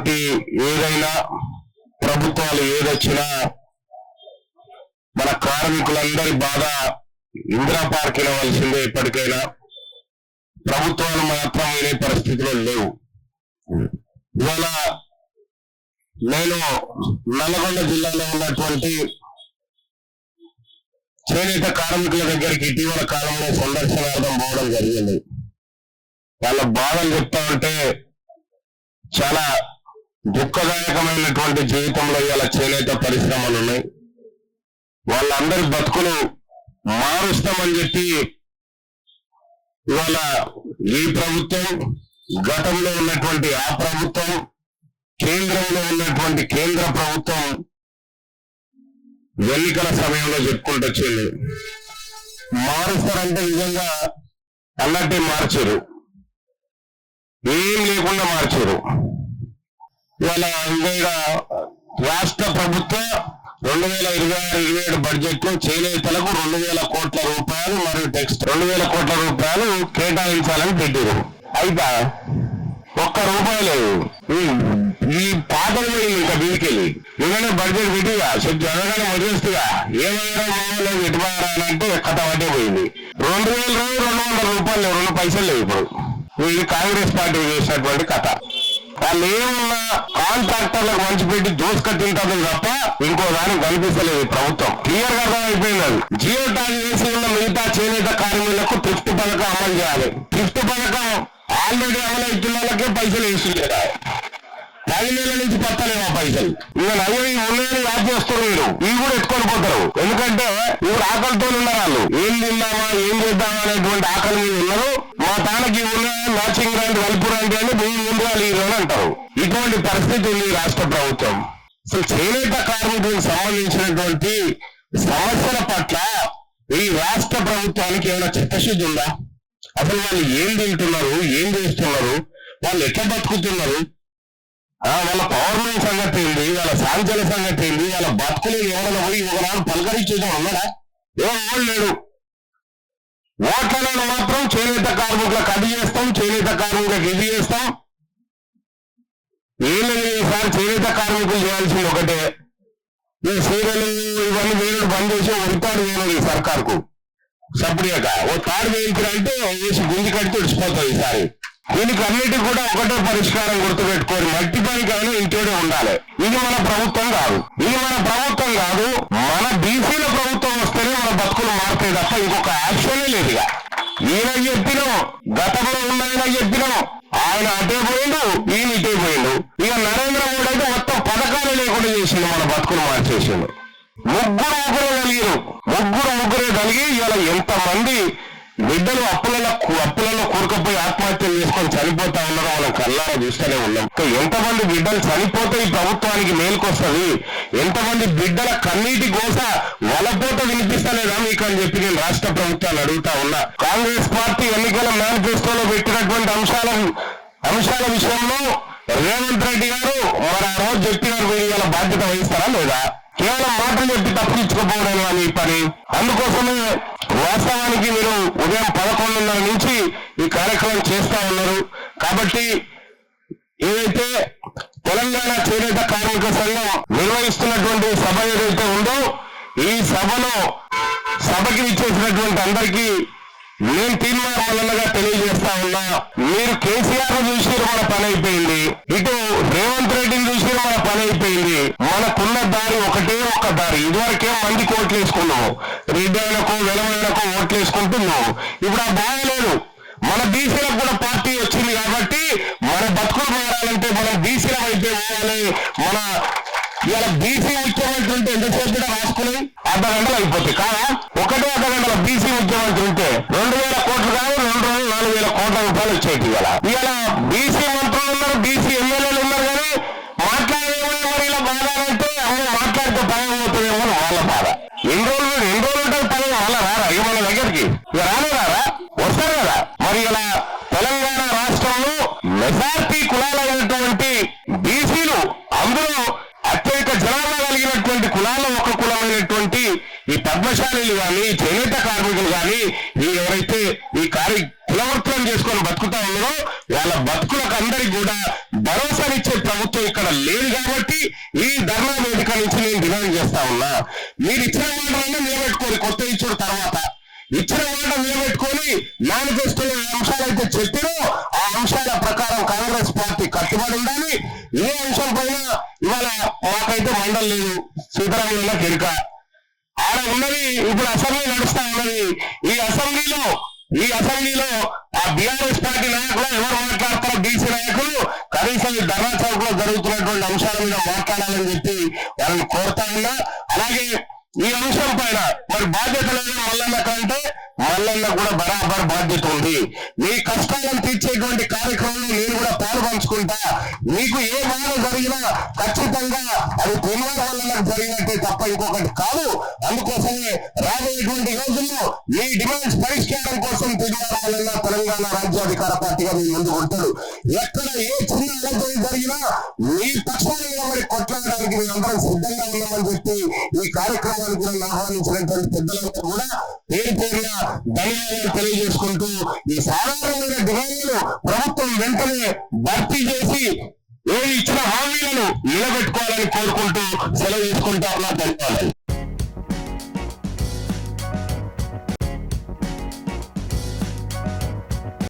ఉన్నటువంటి ఏదైనా ప్రభుత్వాలు ఏదొచ్చినా మన కార్మికులందరి బాధ ఇందిరా పార్క్ ఇవ్వవలసిందే. ఎప్పటికైనా ప్రభుత్వాలు మాత్రం వినే పరిస్థితిలో లేవు. ఇవాళ నేను నల్లగొండ జిల్లాలో ఉన్నటువంటి చేనేత కార్మికుల దగ్గరికి ఇటీవల కాలంలో సందర్శనార్థం పోవడం జరిగింది. వాళ్ళ బాధలు చెప్తా ఉంటే చాలా దుఃఖదాయకమైనటువంటి జీవితంలో ఇవాళ చేనేత పరిశ్రమలు ఉన్నాయి. వాళ్ళందరి బతుకులు మారుస్తామని చెప్పి ఇవాళ ఈ ప్రభుత్వం, గతంలో ఉన్నటువంటి ఆ ప్రభుత్వం, కేంద్రంలో ఉన్నటువంటి కేంద్ర ప్రభుత్వం ఎన్నికల సమయంలో చెప్పుకుంటూ వచ్చింది. మారుస్తారంటే నిజంగా అన్నట్టే మార్చారు, ఏం లేకుండా మార్చారు. ఇవాళ ఇంకా రాష్ట్ర ప్రభుత్వ 2026-27 బడ్జెట్ లో చేనేతలకు 2,000 కోట్ల రూపాయలు మరియు టెక్స్ట్ 2,000 కోట్ల రూపాయలు కేటాయించాలని పెట్టారు. అయితే ఒక్క రూపాయి లేదు. ఈ పాటలు పోయింది ఇంకా వీడికెళ్ళి ఏమైనా బడ్జెట్ పెట్టిగా జనగానే వదిలేస్తుగా ఏమైనా మామూలు ఎటుబారా అని అంటే కథ పట్టే పోయింది. 2,200 రూపాయలు లేవు, 2 పైసలు లేవు. ఇప్పుడు ఇది కాంగ్రెస్ పార్టీ చేసినటువంటి కథ. వాళ్ళు ఏమన్నా కాంట్రాక్టర్లకు మంచి పెట్టి దోసుక తింటారు తప్ప ఇంకో దానికి కనిపిస్తలేదు. ప్రభుత్వం క్లియర్ గా అర్థమైపోయింది. అది జియో ట్యాగ్ చేసి ఉన్న మిగతా చేనేత కార్మికులకు థ్రిఫ్ట్ పథకం అమలు చేయాలి. థ్రిఫ్ట్ పథకం ఆల్రెడీ అమలు అవుతున్న వాళ్ళకే పైసలు వేస్తుంటారు. 10 నెలల నుంచి పత్తలేమో పైసలు. ఇక నవ్వు ఉన్నాయని యాప్ చేస్తారు మీరు, ఇవి కూడా ఎత్తుకొని పోతారు. ఎందుకంటే ఇప్పుడు ఆకలితో ఉన్నారు. వాళ్ళు ఏం తిందామా ఏం చేద్దామా అనేటువంటి ఆకలి మీద ఉన్నారు. మా తానకి ఉన్నాయి మ్యాచింగ్ రాంటి కలుపు రాంటి అని 1000 ముందుగాలు అని అంటారు. ఇటువంటి పరిస్థితి ఉంది రాష్ట్ర ప్రభుత్వం. అసలు చేనేత కార్మికులకు సంబంధించినటువంటి సమస్యల పట్ల ఈ రాష్ట్ర ప్రభుత్వానికి ఏమైనా చిత్తశుద్ధి ఉందా? అసలు వాళ్ళు ఏం తింటున్నారు, ఏం చేస్తున్నారు, వాళ్ళు ఎట్లా బతుకుతున్నారు, వాళ్ళ పవర్మెంట్ సంగతి ఏంది, వాళ్ళ సాంచల సంగతి ఏంది, వాళ్ళ బతుకులు ఎవరైనా పోయి ఒకనాడు పలకరించేదా ఉన్నాడా? ఏమో లేడు. ఓట్లను మాత్రం చేనేత కార్మికులకు అది చేస్తాం, చేనేత కార్మికులకు ఇది చేస్తాం. ఏం లేదు సార్, చేనేత కార్మికులు చేయాల్సింది ఒకటే, ఈ సీరియలు ఇవన్నీ వేయడం బంద్ చేసి ఒక తాడు వేయలేదు ఈ సర్కార్కు. సపరేట్గా ఓ తాడు వేయించాలంటే వేసి గుంజి కడితే విడిచిపోతుంది ఈసారి. దీనికి అన్నిటికీ కూడా ఒకటే పరిష్కారం గుర్తుపెట్టుకోవాలి, మట్టి పనికైనా ఇంట్లోనే ఉండాలి. ఇది మన ప్రభుత్వం కాదు, ఇది మన ప్రభుత్వం కాదు. మన బీసీల ప్రభుత్వం వస్తేనే మన బతుకులు మారుతాయి తప్ప ఇంకొక యాక్షనే లేదు. ఇక ఈయన చెప్పినాం, గతంలో ఉన్నాయన చెప్పినాం, ఆయన అటే పోయిండు, ఈయన ఇటే పోయిండు. ఇక నరేంద్ర మోడీ అయితే మొత్తం పథకాలు లేకుండా చేసిండు, మన బతుకులు మార్చేసిండు. ముగ్గురే కలిగి ఇలా ఎంతమంది బిడ్డలు అప్పులలో కూరుకుపోయి ఆత్మహత్యలు చేసుకొని చనిపోతా ఉన్నారో మనం కళ్ళారా చూస్తూనే ఉన్నాం. ఎంతమంది బిడ్డలు చనిపోతే ఈ ప్రభుత్వానికి మేలుకొస్తుంది, ఎంతమంది బిడ్డల కన్నీటి కోస వలపోత వినిపిస్తలేదా మీకు అని చెప్పి నేను రాష్ట్ర ప్రభుత్వాన్ని అడుగుతా ఉన్నా. కాంగ్రెస్ పార్టీ ఎన్నికల మేనిఫెస్టోలో పెట్టినటువంటి అంశాల విషయంలో రేవంత్ రెడ్డి గారు మరి ఆ రోజు చెప్పినారు, మీరు ఇలా బాధ్యత వహిస్తారా లేదా? కేవలం మాటలు చెప్పి తప్పించుకోపోవడం అని ఈ పని. అందుకోసమే వాస్తవానికి మీరు ఉదయం 11:30 నుంచి ఈ కార్యక్రమం చేస్తా ఉన్నారు. కాబట్టి ఏదైతే తెలంగాణ చేనేత కార్మిక సంఘం నిర్వహిస్తున్నటువంటి సభ ఏదైతే ఉందో, ఈ సభకి ఇచ్చేసినటువంటి అందరికీ నేను తీర్మానంగా తెలియజేస్తా ఉన్నా, మీరు కేసీఆర్ చూసిరు మన పని అయిపోయింది, ఇటు రేవంత్ రెడ్డిని చూసిరు మన పని అయిపోయింది. మనకున్న దారి ఒకటే ఒక్క దారి. ఇదివరకే మంది ఓట్లు వేసుకున్నాము, రెడ్డిలకు వెలవైనకు ఓట్లు వేసుకుంటున్నాము. ఇప్పుడు ఆ బాగలేదు. మన బీసీలకు కూడా పార్టీ వచ్చింది కాబట్టి మన బతుకులు మారాలంటే మనం బీసీల వైపు పోవాలి. మన ఇవాళ బీసీ ముఖ్యమంత్రి ఉంటే ఎంతసేపు కూడా రాసుకుని అర్ధగంటలు అయిపోతాయి కాదా? ఒకటే అర్ధగంటల బీసీ ముఖ్యమంత్రి ఉంటే 2,000 కోట్లు కాదు, 2 రోజులు 4,000 కోట్ల రూపాయలు వచ్చేది. ఇవాళ బీసీ మంత్రులు ఉన్నారు, బీసీ ఎమ్మెల్యేలు ఉన్నారు, కానీ మాట్లాడేమో మరి ఇలా బాధ అంటే అమ్మ మాట్లాడితే పని అవుతుందేమో వాళ్ళ బాధ. ఎన్ని రోజులు ఉంటుంది పని వాళ్ళ రారా ఇక మన దగ్గరికి? ఇక రాలేదారా? వస్తారు కదా. మరి ఇలా తెలంగాణ రాష్ట్రంలో మెజార్టీ కులాలైనటువంటి బీసీలు, అందులో అత్యధిక జనాభా కలిగినటువంటి కులాల్లో ఒక కులమైనటువంటి ఈ పద్మశాలి మీరు ఇచ్చిన మాటలన్నీ నిలబెట్టుకోరు, కొత్త ఇచ్చిన తర్వాత ఇచ్చిన మాట నిలబెట్టుకొని మేనిఫెస్టోలో ఏ అంశాలు అయితే చెప్పారో ఆ అంశాల ప్రకారం కాంగ్రెస్ పార్టీ కట్టుబడి ఉండాలి. ఏ అంశం పైన ఇవాళ మాకైతే మండలి లేదు, సీతారామయ్య కెరిక ఆడ ఉన్నది. ఇప్పుడు అసెంబ్లీ నడుస్తా ఉన్నది. ఈ అసెంబ్లీలో ఆ బీఆర్ఎస్ పార్టీ నాయకులు ఎవరు మాట్లాడతారో బీసీ నాయకులు కనీసం ఈ ధర్నా చౌక్ లో జరుగుతున్నటువంటి అంశాల మీద మాట్లాడాలని చెప్పి వాళ్ళని కోరుతా ఉన్నా. అలాగే ఈ అంశం పైన మరి బాధ్యత లేదు మల్లన్న కంటే మల్లన్న కూడా బరాబర్ బాధ్యత ఉంది. మీ కష్టాలను తీర్చేటువంటి కార్యక్రమంలో నేను కూడా పాలు పంచుకుంటా. మీకు ఏ బాధ జరిగినా ఖచ్చితంగా అది కుమార్ మల్లన్నకు జరిగినట్టే తప్ప ఇంకొకటి కాదు. అందుకోసమే రాబోయేటువంటి రోజుల్లో మీ డిమాండ్స్ పరిష్కారం కోసం కుమార్ మల్లన్న తెలంగాణ రాజ్యాధికార పార్టీగా మీ ముందు ఉంటాడు. ఎక్కడ ఏ చిన్న అలజడి జరిగినా మీ పక్షాన్ని మరి కొట్లాడడానికి మేమందరం సిద్ధంగా ఉన్నామని చెప్పి ఈ కార్యక్రమాన్ని కూడా ఆహ్వానించినటువంటి పెద్దలందరూ కూడా పేరు పేరున ధన్యవాదాలు తెలియజేసుకుంటూ ఈ సాధారణమైన డిమాండ్లను ప్రభుత్వం వెంటనే భర్తీ చేసి ఇచ్చిన హామీలను నిలబెట్టుకోవాలని కోరుకుంటూ సెలవు తీసుకుంటా ఉన్నా. ధన్యవాదాలు.